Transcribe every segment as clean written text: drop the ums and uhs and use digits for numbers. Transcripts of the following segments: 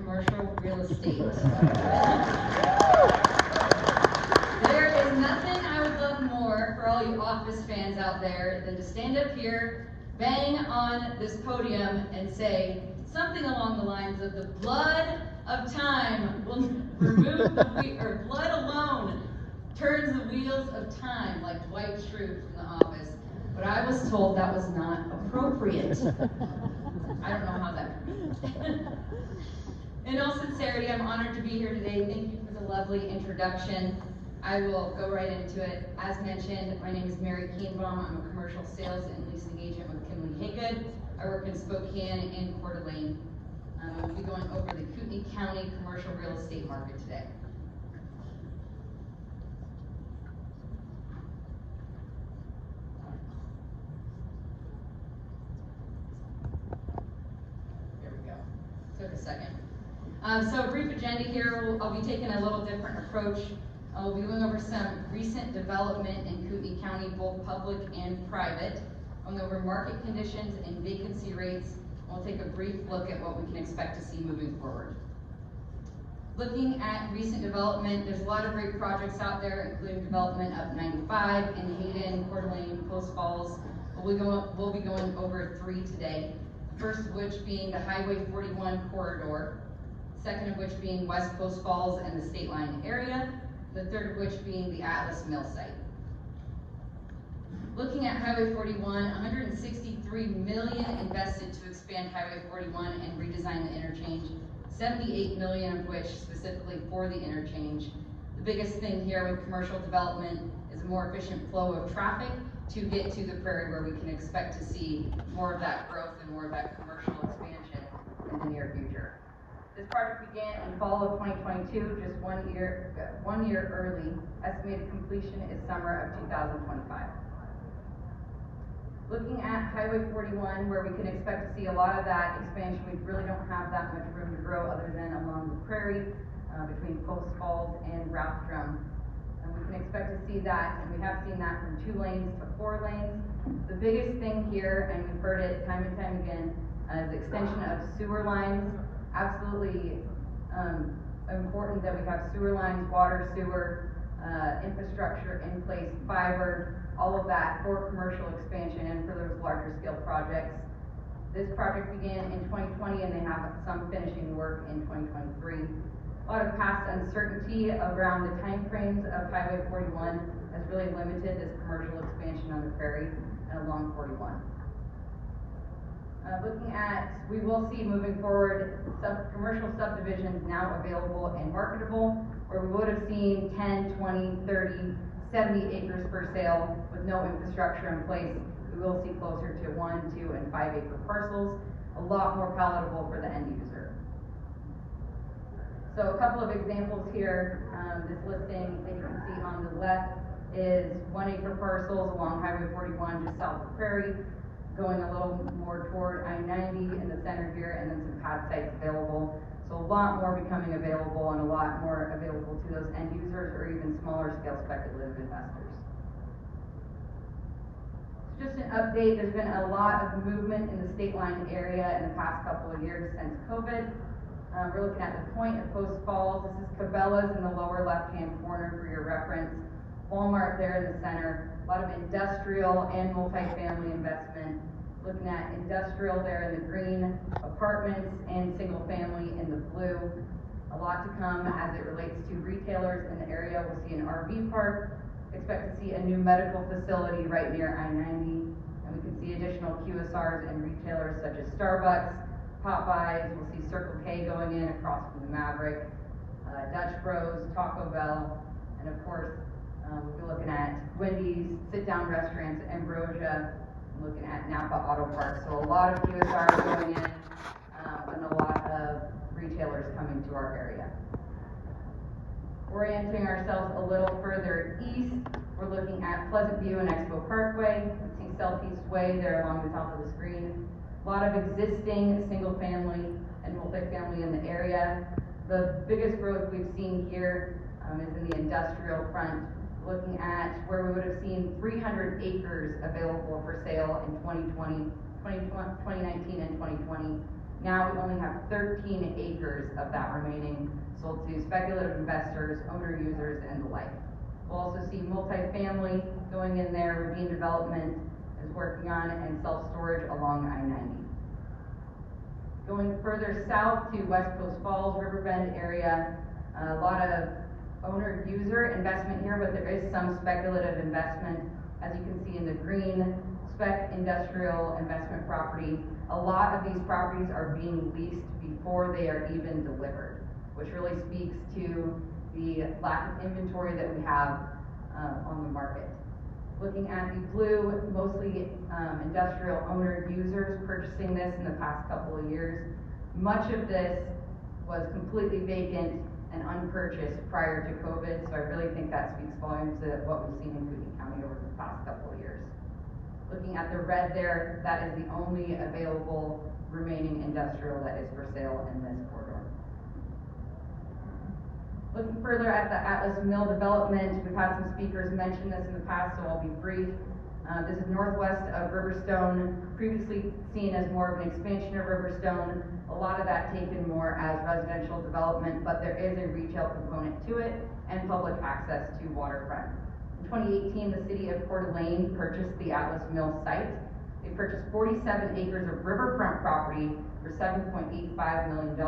commercial real estate. There is nothing I would love more for all you Office fans out there than to stand up here, bang on this podium, and say something along the lines of the blood of time will remove the wheel, or blood alone turns the wheels of time, like Dwight Schrute from The Office. But I was told that was not appropriate. I don't know how that In all sincerity, I'm honored to be here today. Thank you for the lovely introduction. I will go right into it. As mentioned, my name is Mary Kienbaum. I'm a commercial sales and leasing agent with Kinley Haygood. I work in Spokane and Coeur d'Alene. We'll be going over the Kootenai County commercial real estate market today. There we go. Took a second. So a brief agenda here. I'll be taking a little different approach. We'll be going over some recent development in Kootenai County, both public and private. Going over market conditions and vacancy rates. We'll take a brief look at what we can expect to see moving forward. Looking at recent development, there's a lot of great projects out there, including development up 95 in Hayden, Coeur d'Alene, Post Falls. We'll be going over 3 today. First of which being the Highway 41 corridor. Second of which being West Post Falls and the State Line area. The third of which being the Atlas Mill site. Looking at Highway 41, $163 million invested to expand Highway 41 and redesign the interchange, $78 million of which specifically for the interchange. The biggest thing here with commercial development is a more efficient flow of traffic to get to the prairie, where we can expect to see more of that growth and more of that commercial expansion in the near future. This project began in fall of 2022, just one year early. Estimated completion is summer of 2025. Looking at Highway 41, where we can expect to see a lot of that expansion, we really don't have that much room to grow other than along the prairie between Post Falls and Rathdrum. And we can expect to see that, and we have seen that from 2 lanes to 4 lanes. The biggest thing here, and we've heard it time and time again, is the extension of sewer lines. Absolutely important that we have sewer lines, water, sewer, infrastructure in place, fiber, all of that for commercial expansion and for those larger scale projects. This project began in 2020 and they have some finishing work in 2023. A lot of past uncertainty around the timeframes of Highway 41 has really limited this commercial expansion on the prairie and along 41. Looking at, we will see moving forward commercial subdivisions now available and marketable, where we would have seen 10, 20, 30, 70 acres for sale with no infrastructure in place. We will see closer to 1, 2, and 5 acre parcels, a lot more palatable for the end user. So a couple of examples here. This listing that you can see on the left is 1 acre parcels along Highway 41 just south of Prairie, going a little more toward I-90 in the center here, and then some pad sites available. So a lot more becoming available and a lot more available to those end users or even smaller scale speculative investors. Just an update, there's been a lot of movement in the State Line area in the past couple of years since COVID. We're looking at the point of Post Falls. This is Cabela's in the lower left-hand corner for your reference. Walmart there in the center. A lot of industrial and multifamily investment. Looking at industrial there in the green, apartments and single family in the blue. A lot to come as it relates to retailers in the area. We'll see an RV park. Expect to see a new medical facility right near I-90. And we can see additional QSRs and retailers such as Starbucks, Popeyes. We'll see Circle K going in across from the Maverick, Dutch Bros, Taco Bell, and of course, we'll be looking at Wendy's, sit-down restaurants, Ambrosia, looking at Napa Auto Parts. So a lot of QSRs going in, and a lot of retailers coming to our area. Orienting ourselves a little further east, we're looking at Pleasant View and Expo Parkway. You can see Southeast Way there along the top of the screen. A lot of existing single family and multifamily in the area. The biggest growth we've seen here is in the industrial front, looking at where we would have seen 300 acres available for sale in 2019 and 2020. Now we only have 13 acres of that remaining sold to speculative investors, owner users, and the like. We'll also see multifamily going in there. Ravine Development is working on, and self-storage along I-90. Going further south to West Coast Falls, Riverbend area, a lot of owner-user investment here, but there is some speculative investment. As you can see in the green, spec industrial investment property. A lot of these properties are being leased before they are even delivered, which really speaks to the lack of inventory that we have on the market. Looking at the blue, mostly industrial owner users purchasing this in the past couple of years. Much of this was completely vacant and unpurchased prior to COVID, so I really think that speaks volumes to what we've seen in Kootenai County over the past couple of years. Looking at the red there, that is the only available remaining industrial that is for sale in this corridor. Looking further at the Atlas Mill development, we've had some speakers mention this in the past, so I'll be brief. This is northwest of Riverstone, previously seen as more of an expansion of Riverstone. A lot of that taken more as residential development, but there is a retail component to it and public access to waterfront. In 2018, the city of Coeur d'Alene purchased the Atlas Mill site. They purchased 47 acres of riverfront property for $7.85 million.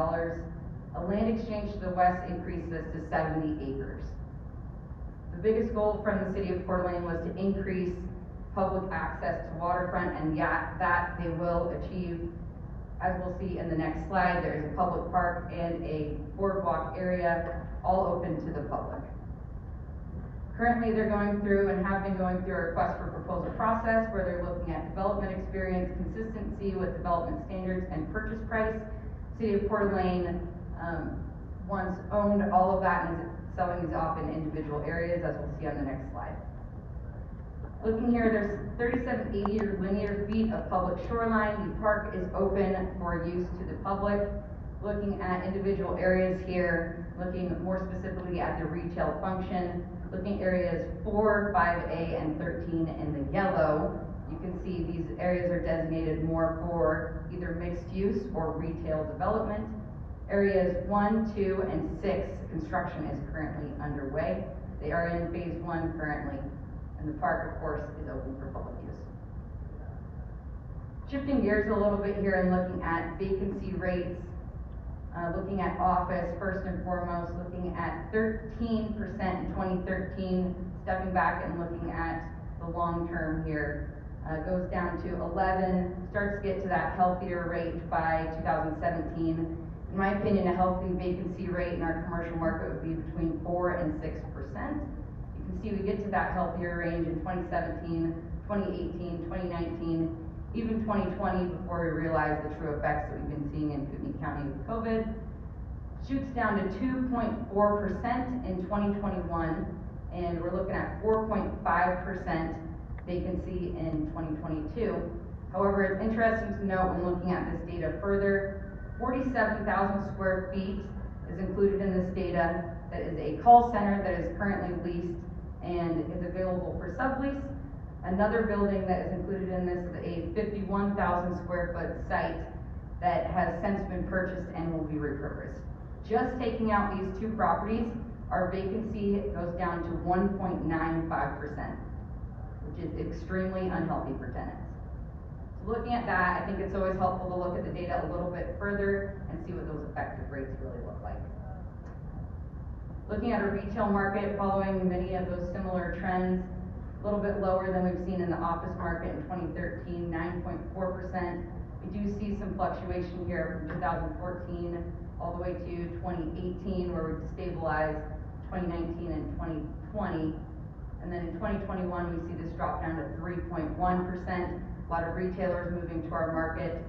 A land exchange to the west increased this to 70 acres. The biggest goal from the city of Coeur d'Alene was to increase public access to waterfront, and that they will achieve. As we'll see in the next slide, there is a public park and a boardwalk area, all open to the public. Currently, they're going through and have been going through a request for proposal process where they're looking at development experience, consistency with development standards, and purchase price. City of Coeur d'Alene once owned all of that and is selling these off in individual areas, as we'll see on the next slide. Looking here, there's 3780 linear feet of public shoreline. The park is open for use to the public. Looking at individual areas here, looking more specifically at the retail function, looking areas 4, 5A, and 13 in the yellow, you can see these areas are designated more for either mixed use or retail development. Areas 1, 2, and 6, construction is currently underway. They are in phase 1 currently, and the park, of course, is open for public use. Shifting gears a little bit here and looking at vacancy rates, looking at office first and foremost, looking at 13% in 2013, stepping back and looking at the long term here, goes down to 11, starts to get to that healthier rate by 2017. In my opinion, a healthy vacancy rate in our commercial market would be between 4 and 6%. You can see we get to that healthier range in 2017, 2018, 2019, even 2020 before we realize the true effects that we've been seeing in Kootenai County with COVID. Shoots down to 2.4% in 2021, and we're looking at 4.5% vacancy in 2022. However, it's interesting to note when looking at this data further, 47,000 square feet is included in this data. That is a call center that is currently leased and is available for sublease. Another building that is included in this is a 51,000 square foot site that has since been purchased and will be repurposed. Just taking out these two properties, our vacancy goes down to 1.95%, which is extremely unhealthy for tenants. So looking at that, I think it's always helpful to look at the data a little bit further and see what those effective rates really look like. Looking at a retail market following many of those similar trends, a little bit lower than we've seen in the office market in 2013, 9.4%. We do see some fluctuation here from 2014 all the way to 2018, where we've stabilized 2019 and 2020. And then in 2021, we see this drop down to 3.1%. A lot of retailers moving to our market,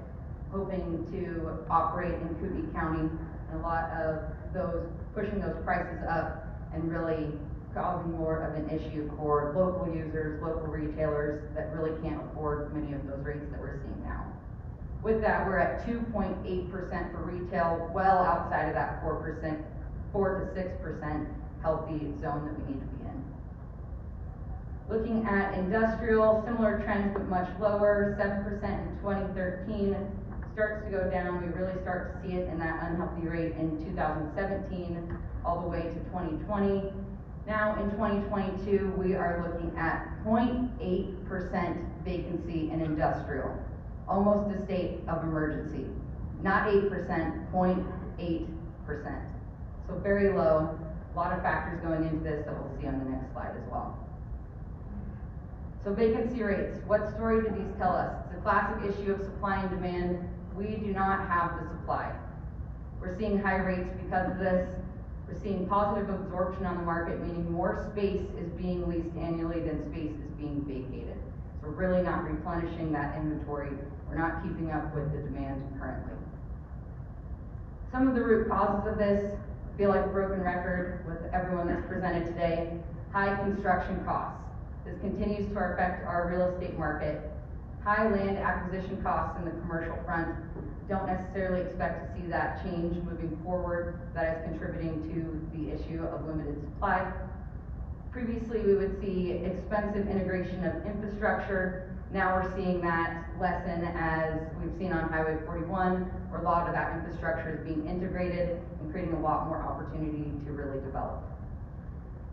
hoping to operate in Kootenai County, and a lot of those pushing those prices up and really causing more of an issue for local users, local retailers that really can't afford many of those rates that we're seeing now. With that, we're at 2.8% for retail, well outside of that 4 to 6% healthy zone that we need to be in. Looking at industrial, similar trends but much lower, 7% in 2013, starts to go down. We really start to see it in that unhealthy rate in 2017 all the way to 2020. Now in 2022, we are looking at 0.8% vacancy in industrial, almost a state of emergency. Not 8%, 0.8%. So very low. A lot of factors going into this that we'll see on the next slide as well. So vacancy rates, what story do these tell us? It's a classic issue of supply and demand. We do not have the supply. We're seeing high rates because of this. We're seeing positive absorption on the market, meaning more space is being leased annually than space is being vacated. So we're really not replenishing that inventory. We're not keeping up with the demand currently. Some of the root causes of this, I feel like a broken record with everyone that's presented today. High construction costs. This continues to affect our real estate market. High land acquisition costs in the commercial front. Don't necessarily expect to see that change moving forward. That is contributing to the issue of limited supply. Previously, we would see expensive integration of infrastructure. Now we're seeing that lessen as we've seen on Highway 41, where a lot of that infrastructure is being integrated and creating a lot more opportunity to really develop.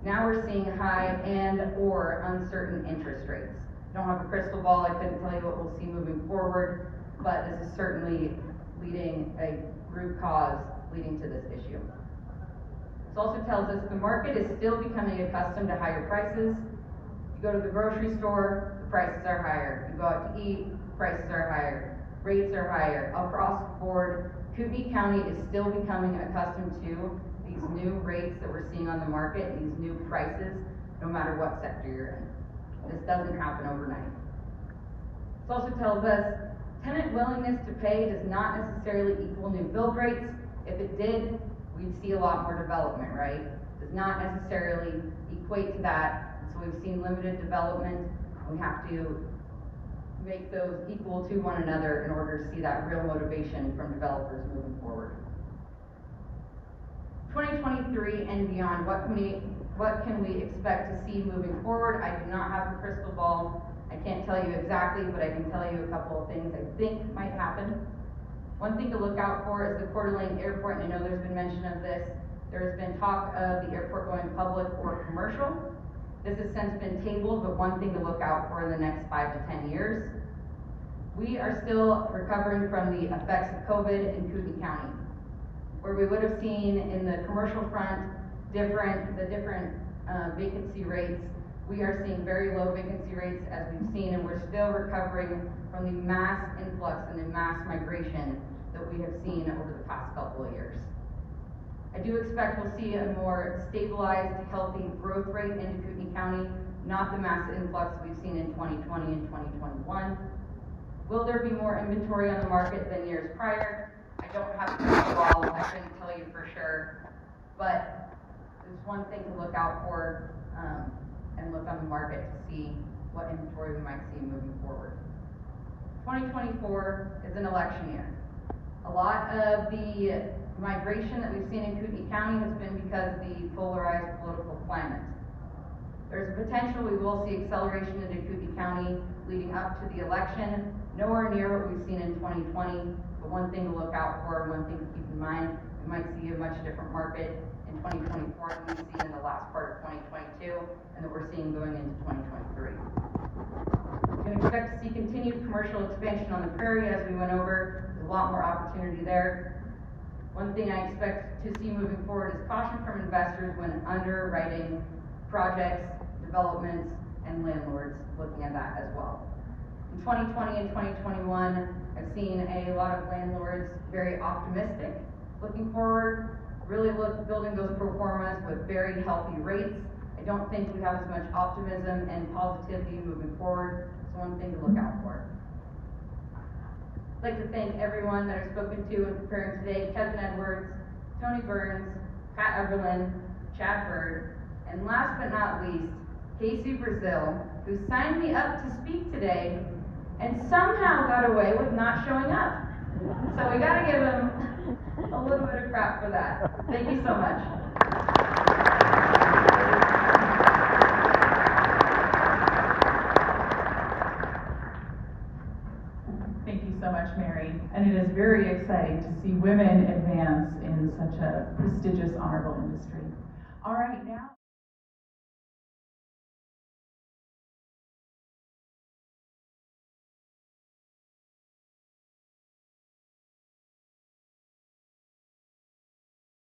Now we're seeing high and or uncertain interest rates. I don't have a crystal ball. I couldn't tell you what we'll see moving forward, but this is certainly leading a root cause leading to this issue. This also tells us the market is still becoming accustomed to higher prices. You go to the grocery store, the prices are higher. You go out to eat, prices are higher. Rates are higher. Across the board, Kootenai County is still becoming accustomed to these new rates that we're seeing on the market, these new prices, no matter what sector you're in. This doesn't happen overnight. This also tells us tenant willingness to pay does not necessarily equal new build rates. If it did, we'd see a lot more development, right? Does not necessarily equate to that. So we've seen limited development. We have to make those equal to one another in order to see that real motivation from developers moving forward. 2023 and beyond, what can we expect to see moving forward? I do not have a crystal ball. I can't tell you exactly, but I can tell you a couple of things I think might happen. One thing to look out for is the Coeur d'Alene Airport, and I know there's been mention of this. There has been talk of the airport going public or commercial. This has since been tabled, but one thing to look out for in the next 5 to 10 years. We are still recovering from the effects of COVID in Kootenai County, where we would have seen in the commercial front the different vacancy rates. We are seeing very low vacancy rates as we've seen, and we're still recovering from the mass influx and the mass migration that we have seen over the past couple of years. I do expect we'll see a more stabilized, healthy growth rate into Kootenai County, not the mass influx we've seen in 2020 and 2021. Will there be more inventory on the market than years prior? I don't have a crystal ball. I couldn't tell you for sure, but it's one thing to look out for and look on the market to see what inventory we might see moving forward. 2024 is an election year. A lot of the migration that we've seen in Kootenai County has been because of the polarized political climate. There's a potential we will see acceleration into Kootenai County leading up to the election, nowhere near what we've seen in 2020, but one thing to look out for, one thing to keep in mind, we might see a much different market in 2024 than we've seen in the last part of 2022 and that we're seeing going into 2023. You can expect to see continued commercial expansion on the prairie as we went over. There's a lot more opportunity there. One thing I expect to see moving forward is caution from investors when underwriting projects, developments, and landlords looking at that as well. In 2020 and 2021, I've seen a lot of landlords very optimistic looking forward, really building those pro formas with very healthy rates. I don't think we have as much optimism and positivity moving forward. It's one thing to look out for. I'd like to thank everyone that I've spoken to in preparing today: Kevin Edwards, Tony Burns, Pat Everlin, Chad Bird, and last but not least, Casey Brazil, who signed me up to speak today and somehow got away with not showing up. So we got to give him a little bit of crap for that. Thank you so much. Thank you so much, Mary. and it is very exciting to see women advance in such a prestigious, honorable industry. All right, now.